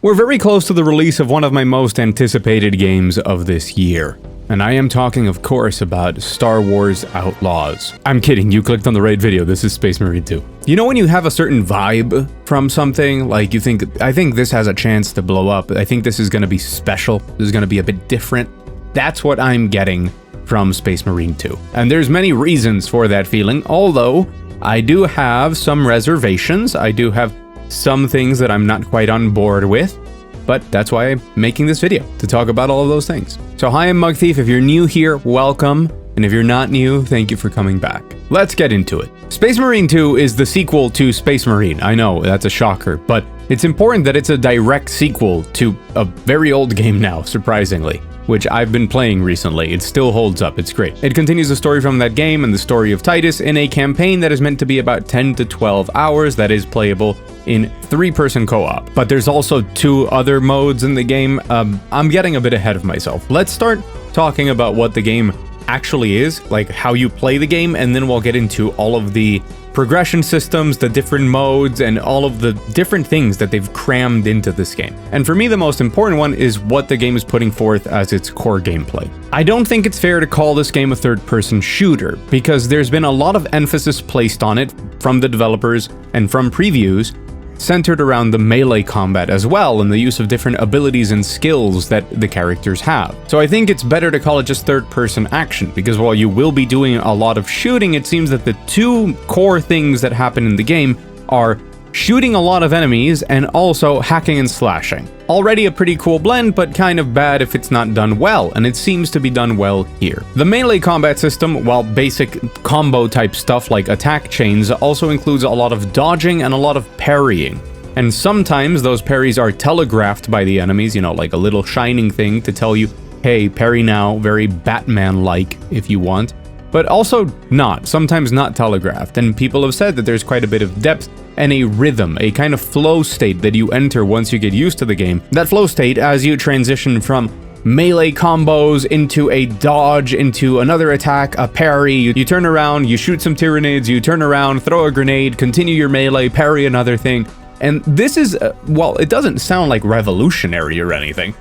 We're very close to the release of one of my most anticipated games of this year. And I am talking, of course, about Star Wars Outlaws. I'm kidding, you clicked on the right video, this is Space Marine 2. You know when you have a certain vibe from something, like you think, I think this has a chance to blow up, I think this is gonna be special, this is gonna be a bit different. That's what I'm getting from Space Marine 2. And there's many reasons for that feeling, although I do have some reservations, I do have some things that I'm not quite on board with, but that's why I'm making this video, to talk about all of those things. So hi, I'm Mugthief. If you're new here, welcome. And if you're not new, thank you for coming back. Let's get into it. Space Marine 2 is the sequel to Space Marine. I know, that's a shocker, but it's important that it's a direct sequel to a very old game now, surprisingly, which I've been playing recently. It still holds up, it's great. It continues the story from that game and the story of Titus in a campaign that is meant to be about 10 to 12 hours that is playable in 3-person co-op. But there's also 2 other modes in the game. I'm getting a bit ahead of myself. Let's start talking about what the game actually is, like how you play the game, and then we'll get into all of the progression systems, the different modes, and all of the different things that they've crammed into this game. And for me, the most important one is what the game is putting forth as its core gameplay. I don't think it's fair to call this game a third-person shooter, because there's been a lot of emphasis placed on it from the developers and from previews, centered around the melee combat as well, and the use of different abilities and skills that the characters have. So I think it's better to call it just third-person action, because while you will be doing a lot of shooting, it seems that the 2 core things that happen in the game are shooting a lot of enemies and also hacking and slashing. Already a pretty cool blend, but kind of bad if it's not done well, and it seems to be done well here. The melee combat system, while basic combo type stuff like attack chains, also includes a lot of dodging and a lot of parrying. And sometimes those parries are telegraphed by the enemies, you know, like a little shining thing to tell you, hey, parry now, very Batman-like if you want. But also not, sometimes not telegraphed, and people have said that there's quite a bit of depth and a rhythm, a kind of flow state that you enter once you get used to the game. That flow state, as you transition from melee combos into a dodge, into another attack, a parry, you turn around, you shoot some Tyranids, you turn around, throw a grenade, continue your melee, parry another thing. And this is, well, it doesn't sound like revolutionary or anything.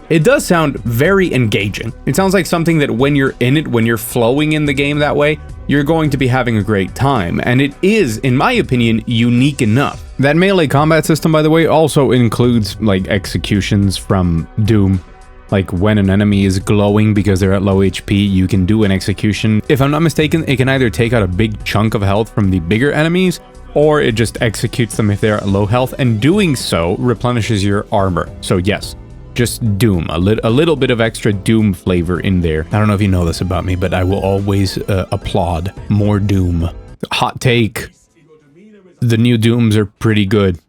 It does sound very engaging. It sounds like something that when you're in it, when you're flowing in the game that way, you're going to be having a great time. And it is, in my opinion, unique enough. That melee combat system, by the way, also includes like executions from Doom. Like when an enemy is glowing because they're at low HP, you can do an execution. If I'm not mistaken, it can either take out a big chunk of health from the bigger enemies, or it just executes them if they're at low health, and doing so replenishes your armor. So yes, just Doom, a little bit of extra Doom flavor in there. I don't know if you know this about me, but I will always applaud more Doom. Hot take, the new Dooms are pretty good.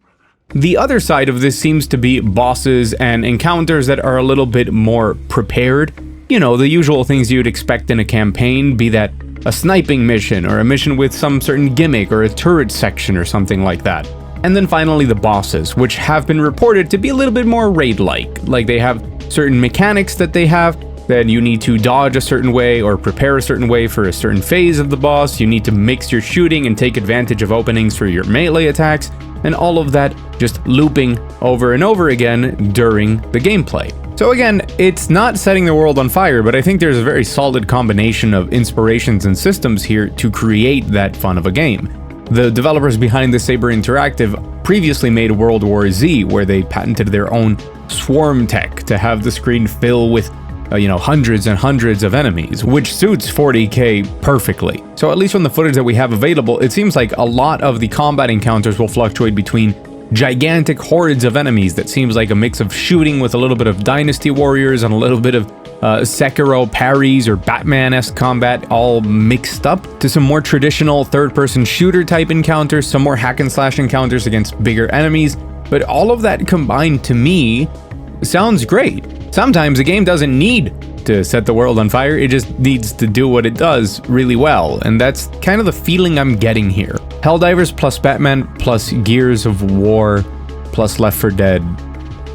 The other side of this seems to be bosses and encounters that are a little bit more prepared. You know, the usual things you'd expect in a campaign, be that a sniping mission, or a mission with some certain gimmick, or a turret section, or something like that. And then finally the bosses, which have been reported to be a little bit more raid-like. Like they have certain mechanics that they have, that you need to dodge a certain way or prepare a certain way for a certain phase of the boss. You need to mix your shooting and take advantage of openings for your melee attacks, and all of that just looping over and over again during the gameplay. So again, it's not setting the world on fire, but I think there's a very solid combination of inspirations and systems here to create that fun of a game. The developers behind the Saber Interactive previously made World War Z, where they patented their own swarm tech to have the screen fill with, hundreds and hundreds of enemies, which suits 40K perfectly. So at least from the footage that we have available, it seems like a lot of the combat encounters will fluctuate between gigantic hordes of enemies that seems like a mix of shooting with a little bit of Dynasty Warriors and a little bit of Sekiro parries or Batman-esque combat all mixed up, to some more traditional third-person shooter type encounters, some more hack and slash encounters against bigger enemies, but all of that combined to me sounds great. Sometimes a game doesn't need to set the world on fire, it just needs to do what it does really well, and that's kind of the feeling I'm getting here. Helldivers plus Batman plus Gears of War plus Left 4 Dead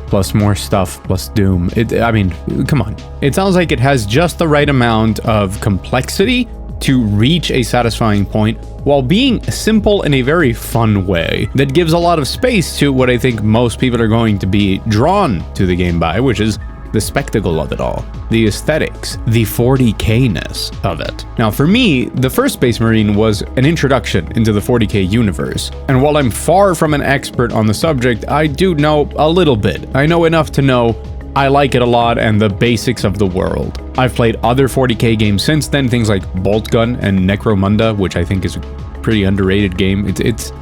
plus more stuff plus Doom. I mean, come on. It sounds like it has just the right amount of complexity to reach a satisfying point while being simple in a very fun way that gives a lot of space to what I think most people are going to be drawn to the game by, which is the spectacle of it all, the aesthetics, the 40K-ness of it. Now, for me, the first Space Marine was an introduction into the 40K universe, and while I'm far from an expert on the subject, I do know a little bit. I know enough to know I like it a lot and the basics of the world. I've played other 40K games since then, things like Boltgun and Necromunda, which I think is a pretty underrated game. It's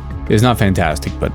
not fantastic, but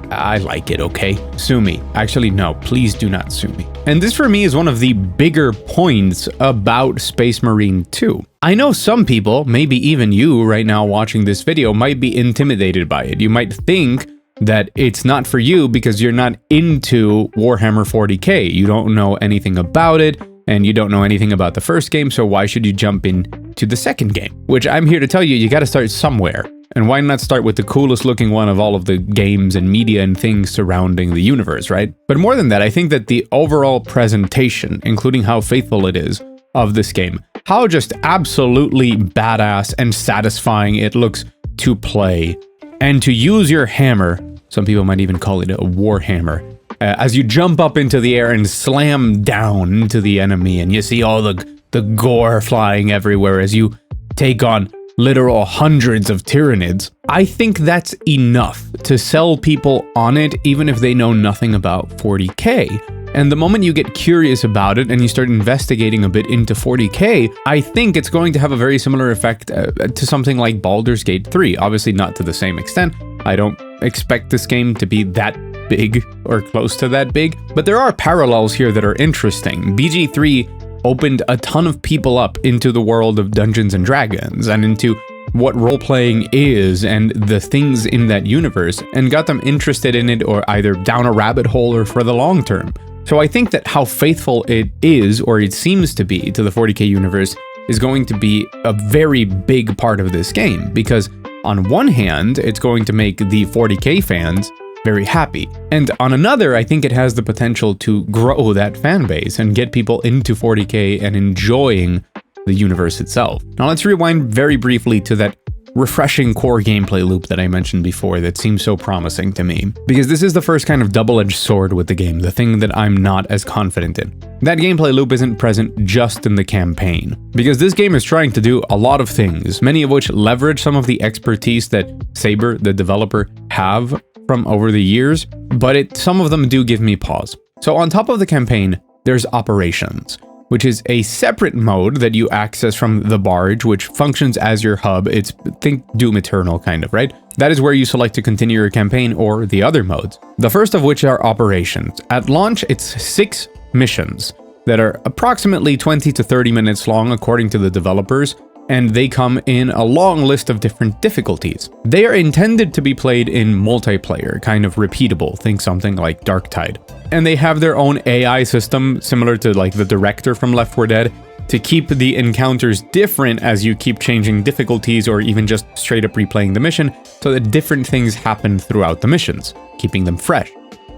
I like it, okay? Sue me. Actually, no, please do not sue me. And this for me is one of the bigger points about Space Marine 2. I know some people, maybe even you right now watching this video, might be intimidated by it. You might think that it's not for you because you're not into Warhammer 40K. You don't know anything about it, and you don't know anything about the first game, so why should you jump into the second game? Which I'm here to tell you, you gotta start somewhere. And why not start with the coolest looking one of all of the games and media and things surrounding the universe, right? But more than that, I think that the overall presentation, including how faithful it is of this game, how just absolutely badass and satisfying it looks to play, and to use your hammer, some people might even call it a warhammer, as you jump up into the air and slam down into the enemy, and you see all the gore flying everywhere as you take on literal hundreds of Tyranids. I think that's enough to sell people on it, even if they know nothing about 40K. And the moment you get curious about it and you start investigating a bit into 40K, I think it's going to have a very similar effect to something like Baldur's Gate 3. Obviously not to the same extent. I don't expect this game to be that big or close to that big, but there are parallels here that are interesting. BG3 opened a ton of people up into the world of Dungeons and Dragons and into what role-playing is and the things in that universe, and got them interested in it or either down a rabbit hole or for the long term. So I think that how faithful it is, or it seems to be, to the 40K universe is going to be a very big part of this game, because on one hand, it's going to make the 40K fans very happy. And on another, I think it has the potential to grow that fan base and get people into 40K and enjoying the universe itself. Now let's rewind very briefly to that refreshing core gameplay loop that I mentioned before that seems so promising to me, because this is the first kind of double-edged sword with the game, the thing that I'm not as confident in. That gameplay loop isn't present just in the campaign, because this game is trying to do a lot of things, many of which leverage some of the expertise that Saber, the developer, have from over the years, but some of them do give me pause. So on top of the campaign, there's operations, which is a separate mode that you access from the barge, which functions as your hub. It's, think Doom Eternal kind of, right? That is where you select to continue your campaign or the other modes. The first of which are operations. At launch, it's 6 missions that are approximately 20 to 30 minutes long according to the developers, and they come in a long list of different difficulties. They are intended to be played in multiplayer, kind of repeatable, think something like Darktide. And they have their own AI system, similar to like the director from Left 4 Dead, to keep the encounters different as you keep changing difficulties or even just straight up replaying the mission, so that different things happen throughout the missions, keeping them fresh.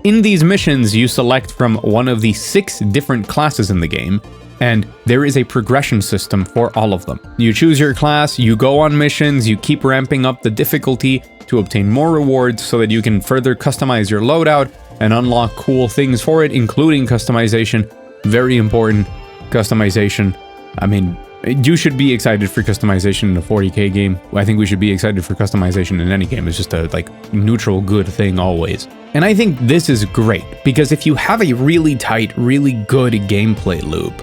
In these missions, you select from one of the 6 different classes in the game, and there is a progression system for all of them. You choose your class, you go on missions, you keep ramping up the difficulty to obtain more rewards so that you can further customize your loadout and unlock cool things for it, including customization. Very important, customization. I mean, you should be excited for customization in a 40K game. I think we should be excited for customization in any game. It's just a neutral good thing always. And I think this is great, because if you have a really tight, really good gameplay loop,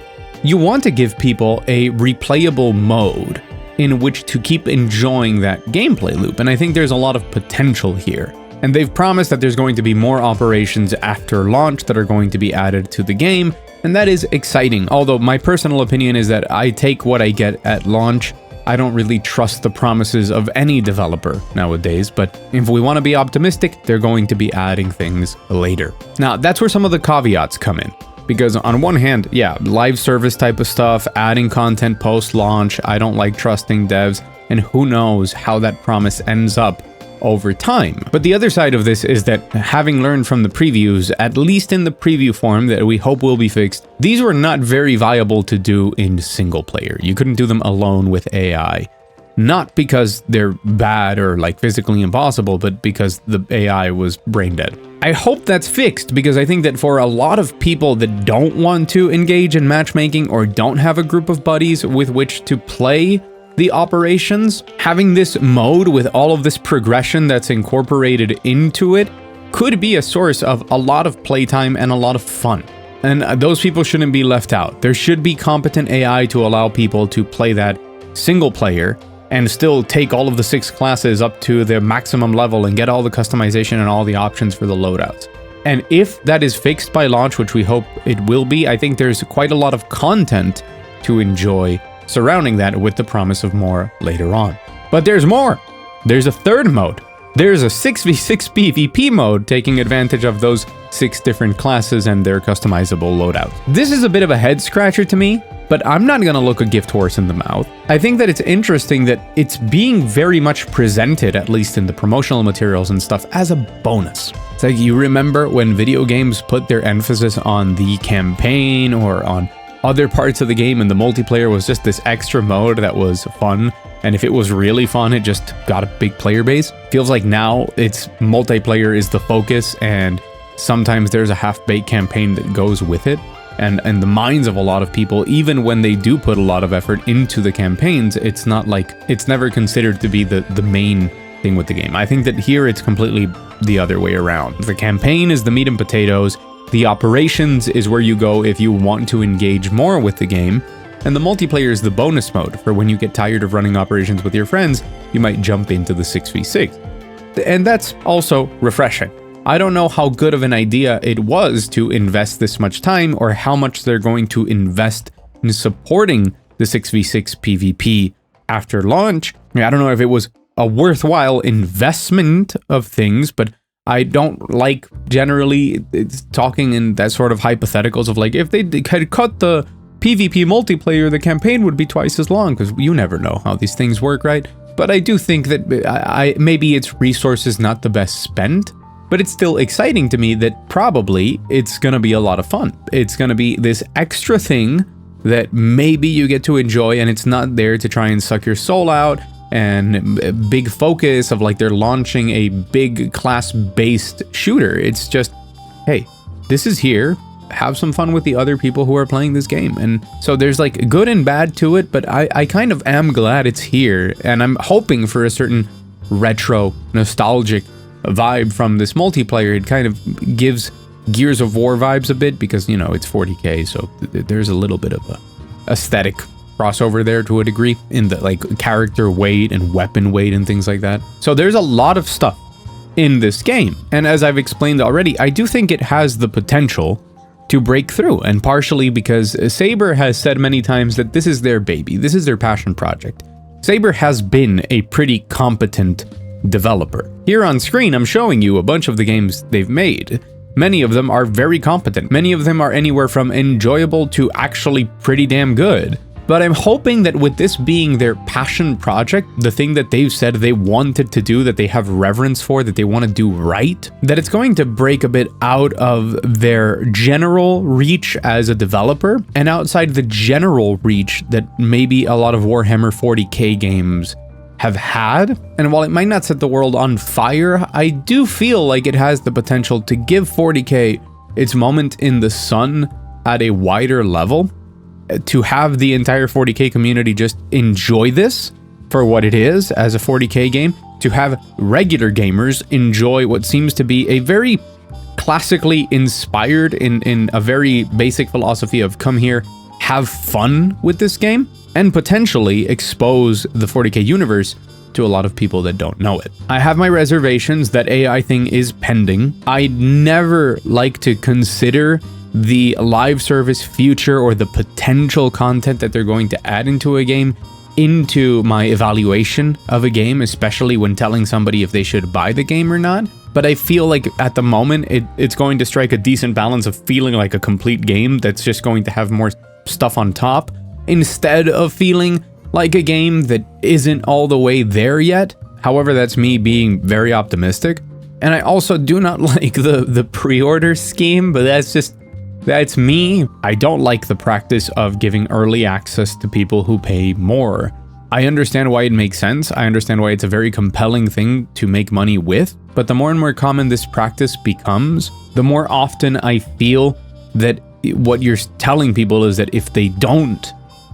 you want to give people a replayable mode in which to keep enjoying that gameplay loop, and I think there's a lot of potential here. And they've promised that there's going to be more operations after launch that are going to be added to the game, and that is exciting. Although my personal opinion is that I take what I get at launch. I don't really trust the promises of any developer nowadays, but if we want to be optimistic, they're going to be adding things later. Now, that's where some of the caveats come in. Because on one hand, yeah, live service type of stuff, adding content post-launch, I don't like trusting devs, and who knows how that promise ends up over time. But the other side of this is that having learned from the previews, at least in the preview form that we hope will be fixed, these were not very viable to do in single player. You couldn't do them alone with AI. Not because they're bad or like physically impossible, but because the AI was brain dead. I hope that's fixed, because I think that for a lot of people that don't want to engage in matchmaking or don't have a group of buddies with which to play the operations, having this mode with all of this progression that's incorporated into it could be a source of a lot of playtime and a lot of fun. And those people shouldn't be left out. There should be competent AI to allow people to play that single player and still take all of the 6 classes up to their maximum level and get all the customization and all the options for the loadouts. And if that is fixed by launch, which we hope it will be, I think there's quite a lot of content to enjoy surrounding that, with the promise of more later on. But there's more! There's a third mode. There's a 6v6 PvP mode taking advantage of those 6 different classes and their customizable loadouts. This is a bit of a head scratcher to me, but I'm not gonna look a gift horse in the mouth. I think that it's interesting that it's being very much presented, at least in the promotional materials and stuff, as a bonus. It's like, you remember when video games put their emphasis on the campaign or on other parts of the game and the multiplayer was just this extra mode that was fun, and if it was really fun, it just got a big player base. Feels like now it's multiplayer is the focus, and sometimes there's a half-baked campaign that goes with it. And in the minds of a lot of people, even when they do put a lot of effort into the campaigns, it's not like, it's never considered to be the main thing with the game. I think that here it's completely the other way around. The campaign is the meat and potatoes, the operations is where you go if you want to engage more with the game, and the multiplayer is the bonus mode for when you get tired of running operations with your friends, you might jump into the 6v6. And that's also refreshing. I don't know how good of an idea it was to invest this much time, or how much they're going to invest in supporting the 6v6 PvP after launch. I don't know if it was a worthwhile investment of things, but I don't like generally talking in that sort of hypotheticals of like, if they had cut the PvP multiplayer, the campaign would be twice as long, because you never know how these things work, right? But I do think that maybe its resources not the best spent, but it's still exciting to me that probably it's gonna be a lot of fun. It's gonna be this extra thing that maybe you get to enjoy, and it's not there to try and suck your soul out, and a big focus of like they're launching a big class-based shooter. It's just, hey, this is here, have some fun with the other people who are playing this game. And so there's like good and bad to it, but I kind of am glad it's here, and I'm hoping for a certain retro, nostalgic vibe from this multiplayer. It kind of gives Gears of War vibes a bit, because, you know, it's 40k, so there's a little bit of a aesthetic crossover there to a degree in the like character weight and weapon weight and things like that. So there's a lot of stuff in this game, and as I've explained already, I do think it has the potential to break through, and partially because Saber has said many times that this is their baby, this is their passion project. Saber has been a pretty competent developer. Here on screen, I'm showing you a bunch of the games they've made. Many of them are very competent. Many of them are anywhere from enjoyable to actually pretty damn good. But I'm hoping that with this being their passion project, the thing that they've said they wanted to do, that they have reverence for, that they want to do right, that it's going to break a bit out of their general reach as a developer, and outside the general reach that maybe a lot of Warhammer 40K games have had. And while it might not set the world on fire, I do feel like it has the potential to give 40K its moment in the sun at a wider level, to have the entire 40K community just enjoy this for what it is as a 40K game, to have regular gamers enjoy what seems to be a very classically inspired in a very basic philosophy of come here, have fun with this game, and potentially expose the 40K universe to a lot of people that don't know it. I have my reservations. That AI thing is pending. I'd never like to consider the live service future or the potential content that they're going to add into a game into my evaluation of a game, especially when telling somebody if they should buy the game or not. But I feel like at the moment, it's going to strike a decent balance of feeling like a complete game that's just going to have more stuff on top, instead of feeling like a game that isn't all the way there yet, However, that's me being very optimistic. And I also do not like the pre-order scheme, but that's me. I don't like the practice of giving early access to people who pay more. I understand why it makes sense. I understand why it's a very compelling thing to make money with. But the more and more common this practice becomes, the more often I feel that what you're telling people is that if they don't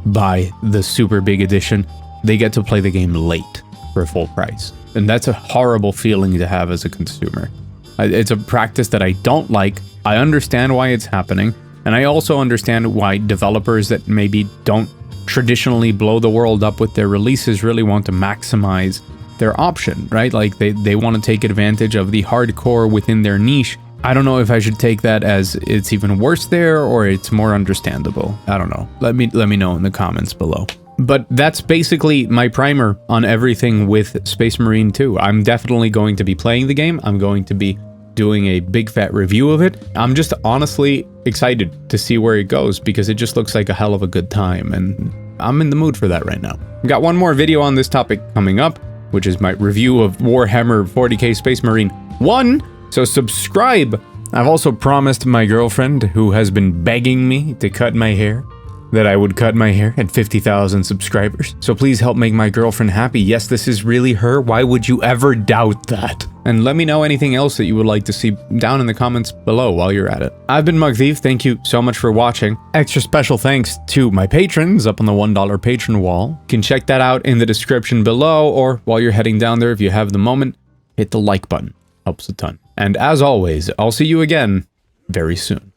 buy the super big edition, they get to play the game late for full price. And that's a horrible feeling to have as a consumer. It's a practice that I don't like. I understand why it's happening. And I also understand why developers that maybe don't traditionally blow the world up with their releases really want to maximize their option, right? Like they want to take advantage of the hardcore within their niche. I don't know if I should take that as it's even worse there or it's more understandable. I don't know. Let me know in the comments below. But that's basically my primer on everything with Space Marine 2. I'm definitely going to be playing the game. I'm going to be doing a big fat review of it. I'm just honestly excited to see where it goes because it just looks like a hell of a good time and I'm in the mood for that right now. I've got one more video on this topic coming up, which is my review of Warhammer 40K Space Marine 1. So subscribe. I've also promised my girlfriend, who has been begging me to cut my hair, that I would cut my hair at 50,000 subscribers. So please help make my girlfriend happy. Yes, this is really her. Why would you ever doubt that? And let me know anything else that you would like to see down in the comments below while you're at it. I've been Mugthief. Thank you so much for watching. Extra special thanks to my patrons up on the $1 patron wall. You can check that out in the description below, or while you're heading down there, if you have the moment, hit the like button. Helps a ton. And as always, I'll see you again very soon.